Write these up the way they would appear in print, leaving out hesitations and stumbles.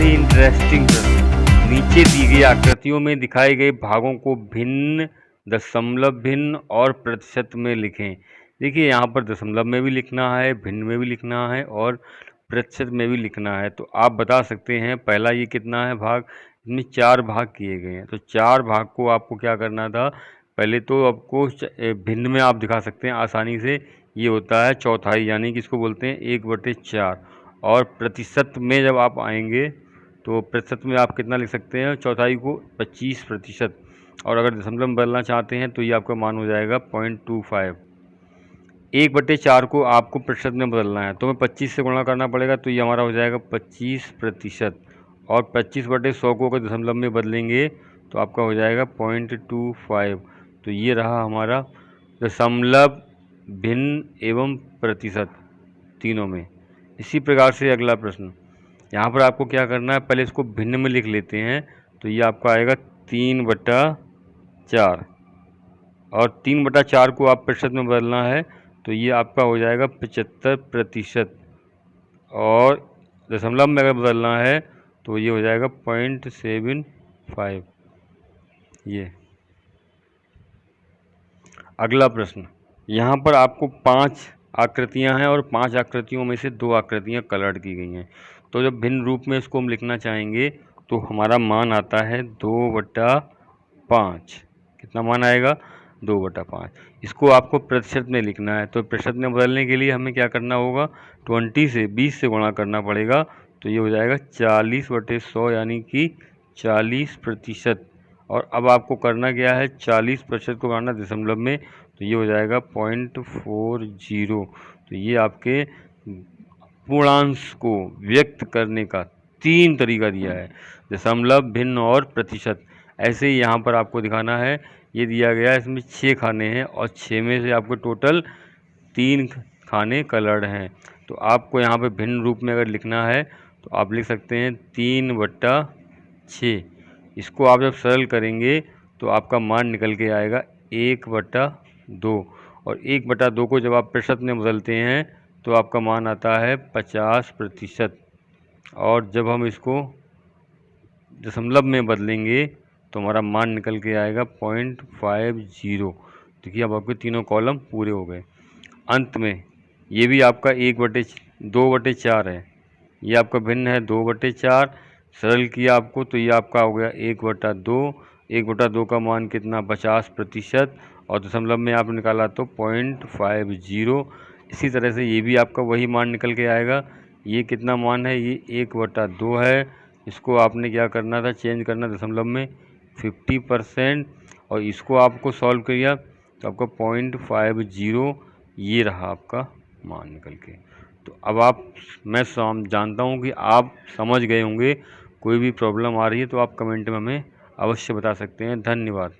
ही interesting प्रश्न। नीचे दी गई आकृतियों में दिखाए गए भागों को भिन्न, दशमलव भिन्न और प्रतिशत में लिखें। देखिए यहाँ पर दशमलव में भी लिखना है, भिन्न में भी लिखना है और प्रतिशत में भी लिखना है। तो आप बता सकते हैं पहला ये कितना है भाग, इसमें 4 भाग किए गए हैं। तो 4 भाग को आपको क्या करना था, पहले तो आपको भिन्न में आप दिखा सकते हैं आसानी से, ये होता है चौथाई, यानी कि इसको बोलते हैं 1/4। और प्रतिशत में जब आप आएंगे तो प्रतिशत में आप कितना लिख सकते हैं, चौथाई को 25%। और अगर दशमलव में बदलना चाहते हैं तो ये आपका मान हो जाएगा 0.25। 1/4 को आपको प्रतिशत में बदलना है तो हमें 25 से गुणा करना पड़ेगा, तो ये हमारा हो जाएगा 25%। और 25/100 को अगर दशमलव में बदलेंगे तो आपका हो जाएगा 0.25। तो ये रहा हमारा दशमलव, भिन्न एवं प्रतिशत तीनों में। इसी प्रकार से अगला प्रश्न, यहाँ पर आपको क्या करना है, पहले इसको भिन्न में लिख लेते हैं। तो ये आपका आएगा 3/4 और 3/4 को आप प्रतिशत में बदलना है तो ये आपका हो जाएगा 75%। और दशमलव में अगर बदलना है तो ये हो जाएगा 0.75। ये अगला प्रश्न, यहाँ पर आपको 5 आकृतियाँ हैं और 5 आकृतियों में से 2 आकृतियाँ कलर्ड की गई हैं। तो जब भिन्न रूप में इसको हम लिखना चाहेंगे तो हमारा मान आता है 2/5। कितना मान आएगा, 2/5। इसको आपको प्रतिशत में लिखना है तो प्रतिशत में बदलने के लिए हमें क्या करना होगा, 20 से गुणा करना पड़ेगा। तो ये हो जाएगा 40/100 यानी कि 40%। और अब आपको करना क्या है, 40% को करना दशमलव में, तो ये हो जाएगा 0.40। तो ये आपके पूर्णांश को व्यक्त करने का 3 तरीका दिया है, दशमलव, भिन्न और प्रतिशत। ऐसे ही यहाँ पर आपको दिखाना है, ये दिया गया है, इसमें 6 खाने हैं और 6 में से आपको टोटल 3 खाने कलर्ड हैं। तो आपको यहाँ पे भिन्न रूप में अगर लिखना है तो आप लिख सकते हैं 3/6। इसको आप जब सरल करेंगे तो आपका मान निकल के आएगा 1/2। और 1/2 को जब आप प्रतिशत में बदलते हैं तो आपका मान आता है 50%। और जब हम इसको दशमलव में बदलेंगे तो हमारा मान निकल के आएगा 0.50। देखिए अब आपके तीनों कॉलम पूरे हो गए। अंत में ये भी आपका 2/4 है, ये आपका भिन्न है 2/4। सरल किया आपको तो ये आपका हो गया 1/2। 1/2 का मान कितना, 50%। और दशमलव में आप निकाला तो 0.50। इसी तरह से ये भी आपका वही मान निकल के आएगा। ये कितना मान है, ये 1/2 है। इसको आपने क्या करना था, चेंज करना दशमलव में 50%। और इसको आपको सॉल्व किया तो आपका 0.50 ये रहा आपका मान निकल के। तो अब मैं जानता हूँ कि आप समझ गए होंगे। कोई भी प्रॉब्लम आ रही है तो आप कमेंट में हमें अवश्य बता सकते हैं। धन्यवाद।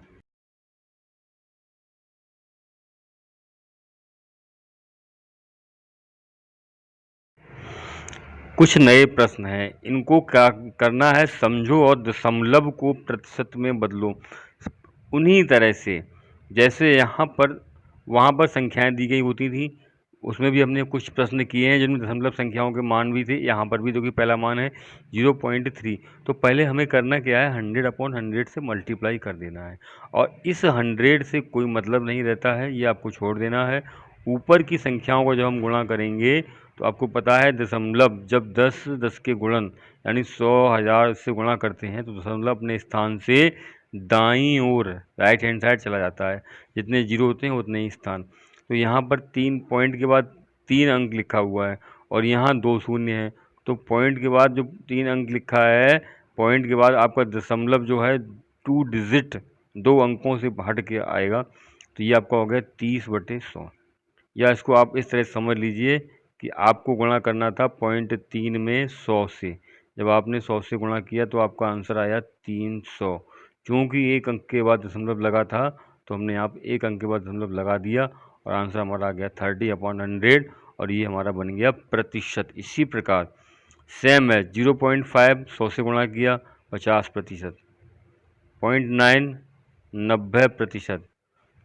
कुछ नए प्रश्न हैं, इनको क्या करना है, समझो और दशमलव को प्रतिशत में बदलो। उन्हीं तरह से जैसे यहाँ पर वहाँ पर संख्याएं दी गई होती थी, उसमें भी हमने कुछ प्रश्न किए हैं जिनमें दशमलव संख्याओं के मान भी थे। यहाँ पर भी देखिए पहला मान है 0.3। तो पहले हमें करना क्या है, 100/100 से मल्टीप्लाई कर देना है। और इस 100 से कोई मतलब नहीं रहता है, ये आपको छोड़ देना है। ऊपर की संख्याओं को जब हम गुणा करेंगे तो आपको पता है दशमलव जब 10 के गुणन यानी 100, 1000 से गुणा करते हैं तो दशमलव अपने स्थान से दाईं ओर राइट हैंड साइड चला जाता है, जितने जीरो होते हैं उतने ही स्थान। तो यहाँ पर 3 पॉइंट के बाद 3 अंक लिखा हुआ है और यहाँ 2 शून्य है। तो पॉइंट के बाद जो 3 अंक लिखा है, पॉइंट के बाद आपका दशमलव जो है 2 डिजिट 2 अंकों से हट के आएगा। तो ये आपका हो गया 30/100। या इसको आप इस तरह समझ लीजिए कि आपको गुणा करना था 0.3 में 100 से। जब आपने 100 से गुणा किया तो आपका आंसर आया 300। क्योंकि एक अंक के बाद दशमलव लगा था तो हमने यहाँ पर एक अंक के बाद दशमलव लगा दिया और आंसर हमारा आ गया 30/100 और ये हमारा बन गया प्रतिशत। इसी प्रकार सेम है 0.5 100 से गुणा किया 50%, 0.9 90%।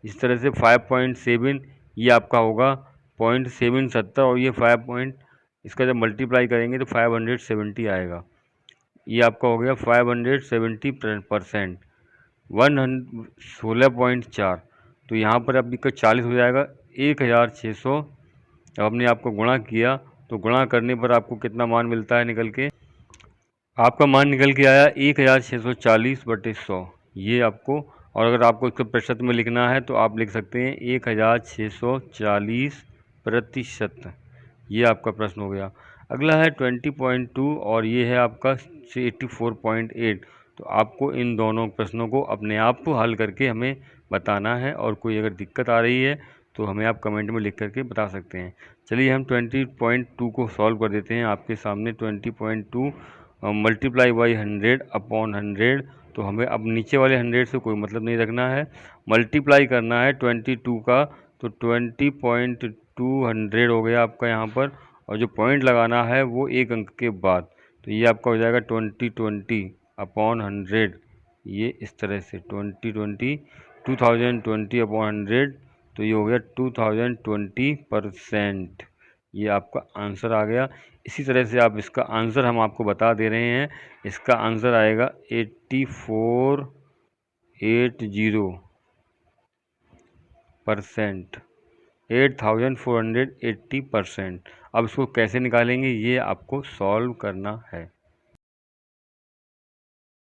इस तरह से 5.7 ये आपका होगा 0.770 और ये 5 पॉइंट, इसका जब मल्टीप्लाई करेंगे तो 570 आएगा। ये आपका हो गया 570%, 16.4। तो यहाँ पर अभी का 40 हो जाएगा 1600। अब हमने आपको गुणा किया तो गुणा करने पर आपको कितना मान मिलता है निकल के? आपका मान निकल के आया 1640/100। ये आपको, और अगर आपको इसको प्रतिशत में लिखना है तो आप लिख सकते हैं 1640%। ये आपका प्रश्न हो गया। अगला है 20.2 और ये है आपका 84.8। तो आपको इन दोनों प्रश्नों को अपने आप को हल करके हमें बताना है, और कोई अगर दिक्कत आ रही है तो हमें आप कमेंट में लिख करके बता सकते हैं। चलिए हम 20.2 को सॉल्व कर देते हैं आपके सामने। 20.2 मल्टीप्लाई बाई 100/100। तो हमें अब नीचे वाले 100 से कोई मतलब नहीं रखना है, मल्टीप्लाई करना है 22 का। तो 20.200 हो गया आपका यहाँ पर, और जो पॉइंट लगाना है वो एक अंक के बाद। तो ये आपका हो जाएगा 2020/100। ये इस तरह से 2020/100। तो ये हो गया 2020%। ये आपका आंसर आ गया। इसी तरह से आप इसका आंसर हम आपको बता दे रहे हैं। इसका आंसर आएगा 8480%, 8480%। अब इसको कैसे निकालेंगे ये आपको सॉल्व करना है।